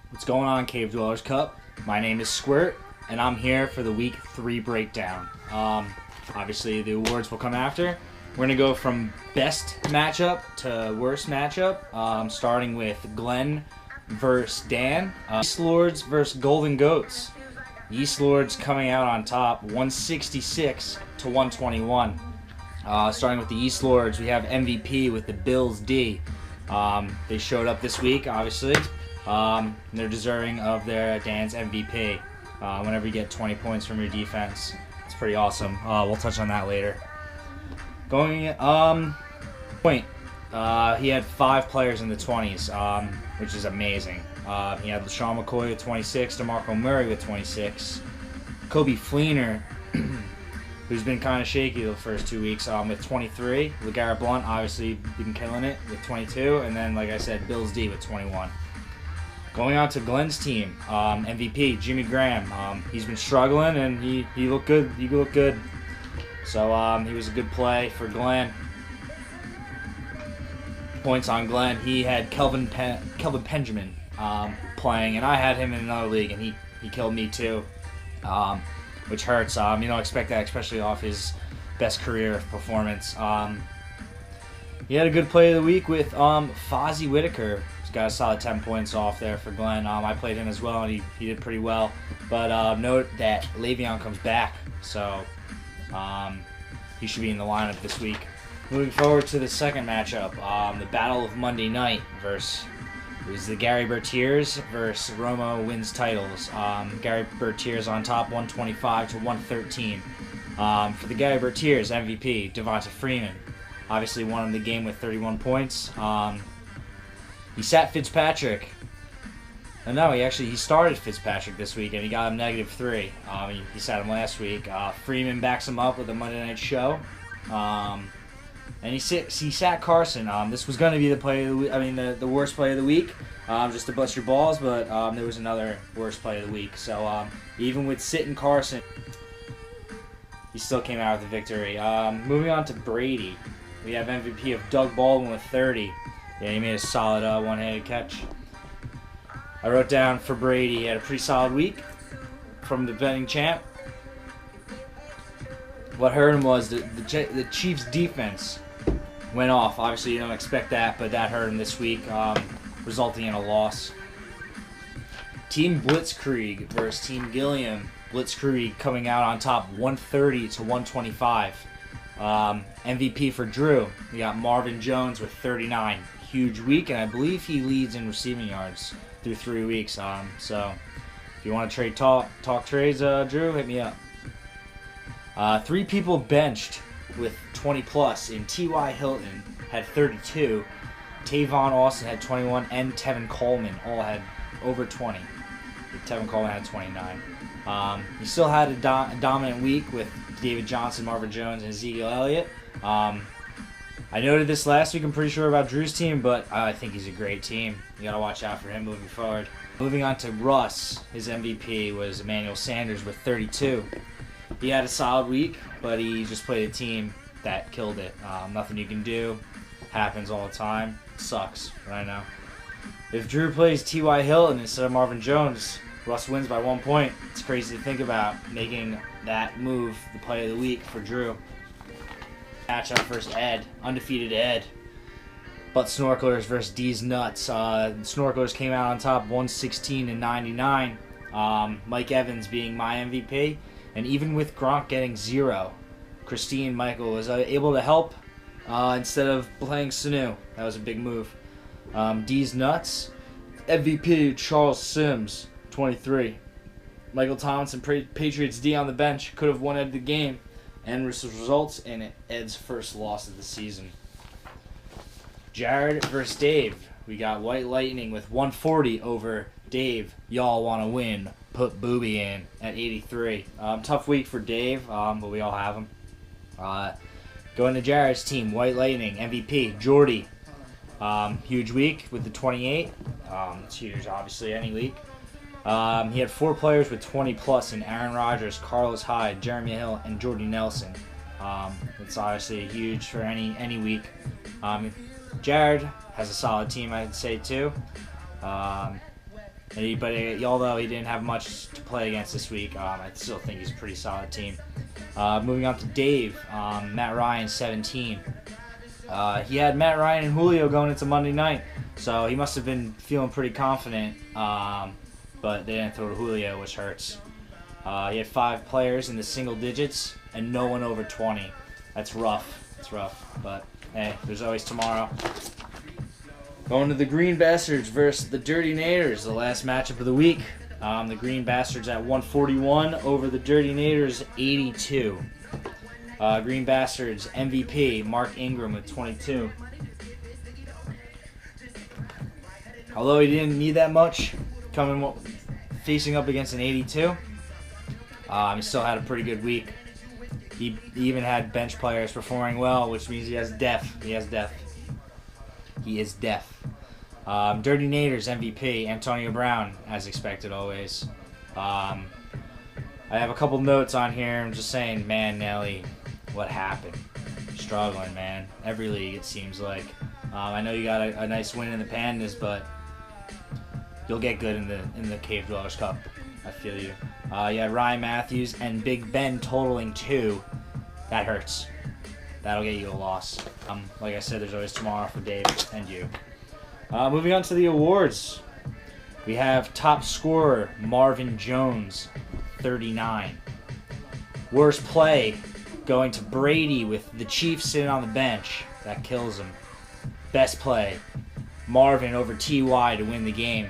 What's going on, Cave Dwellers Cup? My name is Squirt, and I'm here for the Week 3 breakdown. Obviously, the awards will come after. We're going to go from best matchup to worst matchup, starting with Glenn versus Dan. East Lords versus Golden Goats. East Lords coming out on top, 166 to 121. Starting with the East Lords, we have MVP with the Bills D. They showed up this week, obviously. They're deserving of their Dan's MVP. Whenever you get 20 points from your defense, it's pretty awesome. We'll touch on that later. He had 5 players in the 20s, which is amazing. He had LaShawn McCoy with 26, DeMarco Murray with 26, Kobe Fleener, who's been kind of shaky the first 2 weeks, with 23. LeGarrette Blount, obviously, been killing it with 22. And then, like I said, Bills D with 21. Going on to Glenn's team, MVP, Jimmy Graham. He's been struggling, and he looked good. He looked good. So he was a good play for Glenn. Points on Glenn. He had Kelvin Benjamin playing, and I had him in another league, and he killed me too, which hurts. You don't expect that, especially off his best career performance. He had a good play of the week with Fozzie Whitaker. He's got a solid 10 points off there for Glenn. I played him as well, and he did pretty well. But note that Le'Veon comes back, so he should be in the lineup this week. Moving forward to the second matchup, the Battle of Monday Night it was the Gary Bertiers versus Romo wins titles. Gary Bertiers on top, 125 to 113. For the Gary Bertiers, MVP, Devonta Freeman. Obviously won him the game with 31 points. He sat Fitzpatrick. No, he started Fitzpatrick this week, and he got him -3. He sat him last week. Freeman backs him up with a Monday Night Show. And he sat Carson. This was going to be the play of the week. The worst play of the week, just to bust your balls. But there was another worst play of the week. So even with sitting Carson, he still came out with the victory. Moving on to Brady, we have MVP of Doug Baldwin with 30. Yeah, he made a solid one-handed catch. I wrote down for Brady, he had a pretty solid week from the defending champ. What hurt him was the Chiefs' defense went off. Obviously, you don't expect that, but that hurt him this week, resulting in a loss. Team Blitzkrieg versus Team Gilliam. Blitzkrieg coming out on top, 130 to 125. MVP for Drew. We got Marvin Jones with 39. Huge week, and I believe he leads in receiving yards through 3 weeks. So if you want to talk trades, Drew, hit me up. 3 people benched with 20 plus in T.Y. Hilton had 32, Tavon Austin had 21, and Tevin Coleman all had over 20. Tevin Coleman had 29. He still had a dominant week with David Johnson, Marvin Jones, and Ezekiel Elliott. I noted this last week, I'm pretty sure, about Drew's team, but I think he's a great team. You got to watch out for him moving forward. Moving on to Russ, his MVP was Emmanuel Sanders with 32. He had a solid week, but he just played a team that killed it. Nothing you can do. Happens all the time. Sucks, but I know. If Drew plays T.Y. Hilton instead of Marvin Jones, Russ wins by 1 point. It's crazy to think about making that move the play of the week for Drew. Matchup versus Ed. Undefeated Ed. But Snorkelers versus D's Nuts. Snorkelers came out on top 116 and 99. Mike Evans being my MVP. And even with Gronk getting 0, Christine Michael was able to help instead of playing Sanu. That was a big move. D's Nuts. MVP Charles Sims, 23. Michael Thompson, Patriots D on the bench, could have won Ed the game. And results in Ed's first loss of the season. Jared versus Dave. We got White Lightning with 140 over Dave. Y'all want to win. Put Booby in at 83. Tough week for Dave, but we all have him. Going to Jared's team, White Lightning, MVP, Jordy. Huge week with the 28. It's huge, obviously, any week. He had 4 players with 20 plus in Aaron Rodgers, Carlos Hyde, Jeremy Hill, and Jordy Nelson. It's obviously huge for any week. Jared has a solid team, I'd say, too. Although he didn't have much to play against this week, I still think he's a pretty solid team. Moving on to Dave, Matt Ryan, 17. He had Matt Ryan and Julio going into Monday night, so he must have been feeling pretty confident, but they didn't throw to Julio, which hurts. He had 5 players in the single digits and no one over 20. That's rough. It's rough, but hey, there's always tomorrow. Going to the Green Bastards versus the Dirty Naders, the last matchup of the week. The Green Bastards at 141 over the Dirty Naders 82. Green Bastards MVP Mark Ingram with 22. Although he didn't need that much, facing up against an 82, he still had a pretty good week. He even had bench players performing well, which means he is deaf. Dirty Naders MVP Antonio Brown, as expected always. I have a couple notes on here. I'm just saying, man, Nelly, what happened? Struggling, man. Every league, it seems like. I know you got a nice win in the Pandas, but you'll get good in the Cave Dwellers Cup. I feel you. You had Ryan Matthews and Big Ben totaling 2. That hurts. That'll get you a loss. Like I said, there's always tomorrow for Dave and you. Moving on to the awards. We have top scorer Marvin Jones, 39. Worst play going to Brady with the Chiefs sitting on the bench. That kills him. Best play, Marvin over T.Y. to win the game.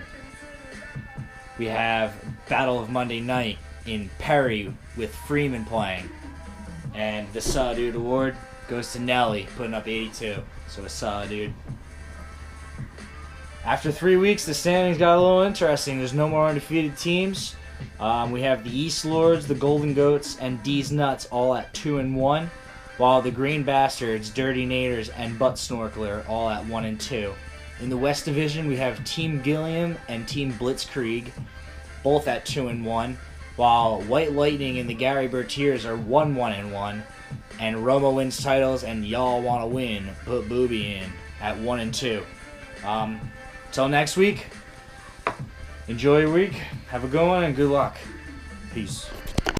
We have Battle of Monday Night in Perry with Freeman playing. And the Saw Dude Award goes to Nelly, putting up 82. So a Saw Dude. After 3 weeks, the standings got a little interesting. There's no more undefeated teams. We have the East Lords, the Golden Goats, and D's Nuts all at 2-1, while the Green Bastards, Dirty Naders, and Butt Snorkeler all at 1-2. In the West Division, we have Team Gilliam and Team Blitzkrieg, both at 2-1, while White Lightning and the Gary Bertiers are 1-1, and Roma wins titles and Y'all Wanna Win, put Booby in at 1-2. Till next week, enjoy your week, have a good one, and good luck. Peace.